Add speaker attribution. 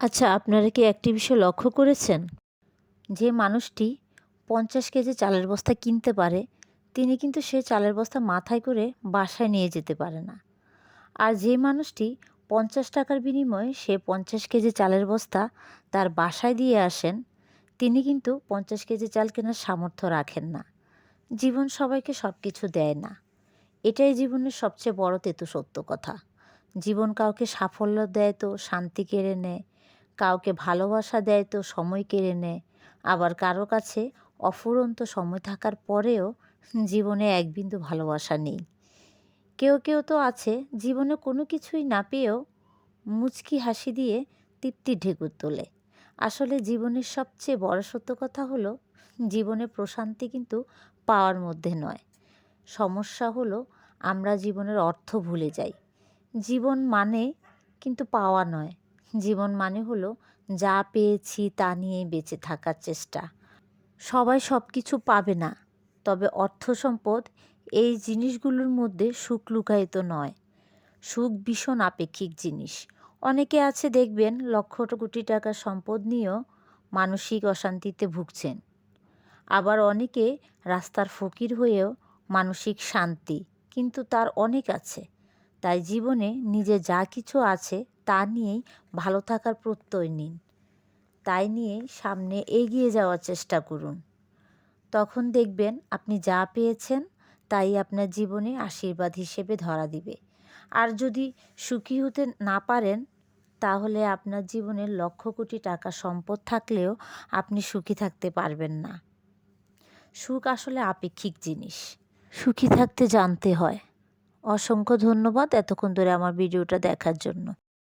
Speaker 1: আচ্ছা, আপনারা কি একটি বিষয় লক্ষ্য করেছেন? যে মানুষটি ৫০ কেজি চালের বস্তা কিনতে পারে, তিনি কিন্তু সে চালের বস্তা মাথায় করে বাসায় নিয়ে যেতে পারে না। আর যে মানুষটি ৳৫০ বিনিময়ে সে ৫০ কেজি চালের বস্তা তার বাসায় দিয়ে আসেন, তিনি কিন্তু ৫০ কেজি চাল কেনার সামর্থ্য রাখেন না। জীবন সবাইকে সব কিছু দেয় না। এটাই জীবনের সবচেয়ে বড় তেতো সত্য কথা। জীবন কাউকে সাফল্য দেয় তো শান্তি কেড়ে নেয়, কাউকে ভালোবাসা দেয় তো সময় কেড়ে নেয়, আবার কারো কাছে অফুরন্ত সময় থাকার পরেও জীবনে এক বিন্দু ভালোবাসা নেই। কেউ কেউ তো আছে জীবনে কোনো কিছুই না পেয়েও মুচকি হাসি দিয়ে তৃপ্তির ঢেকুর তোলে। আসলে জীবনের সবচেয়ে বড় সত্য কথা হলো, জীবনে প্রশান্তি কিন্তু পাওয়ার মধ্যে নয়। সমস্যা হলো আমরা জীবনের অর্থ ভুলে যাই। জীবন মানে কিন্তু পাওয়া নয়। জীবন মানে হলো যা পেয়েছি তা নিয়েই বেঁচে থাকার চেষ্টা। সবাই সব কিছু পাবে না, তবে অর্থ সম্পদ এই জিনিসগুলোর মধ্যে সুখ লুকায়িত নয়। সুখ ভীষণ আপেক্ষিক জিনিস। অনেকে আছে দেখবেন লক্ষ কোটি টাকার সম্পদ নিয়েও মানসিক অশান্তিতে ভুগছেন। আবার অনেকে রাস্তার ফকির হয়েও মানসিক শান্তি কিন্তু তার অনেক আছে। তাই জীবনে নিজে যা কিছু আছে তা নিয়েই ভালো থাকার প্রত্যয় নিন। তাই নিয়েই সামনে এগিয়ে যাওয়ার চেষ্টা করুন। তখন দেখবেন আপনি যা পেয়েছেন তাই আপনার জীবনে আশীর্বাদ হিসেবে ধরা দিবে। আর যদি সুখী হতে না পারেন, তাহলে আপনার জীবনে লক্ষ কোটি টাকা সম্পদ থাকলেও আপনি সুখী থাকতে পারবেন না। সুখ আসলে আপেক্ষিক জিনিস। সুখী থাকতে জানতে হয়। অসংখ্য ধন্যবাদ এতক্ষণ ধরে আমার ভিডিওটা দেখার জন্য।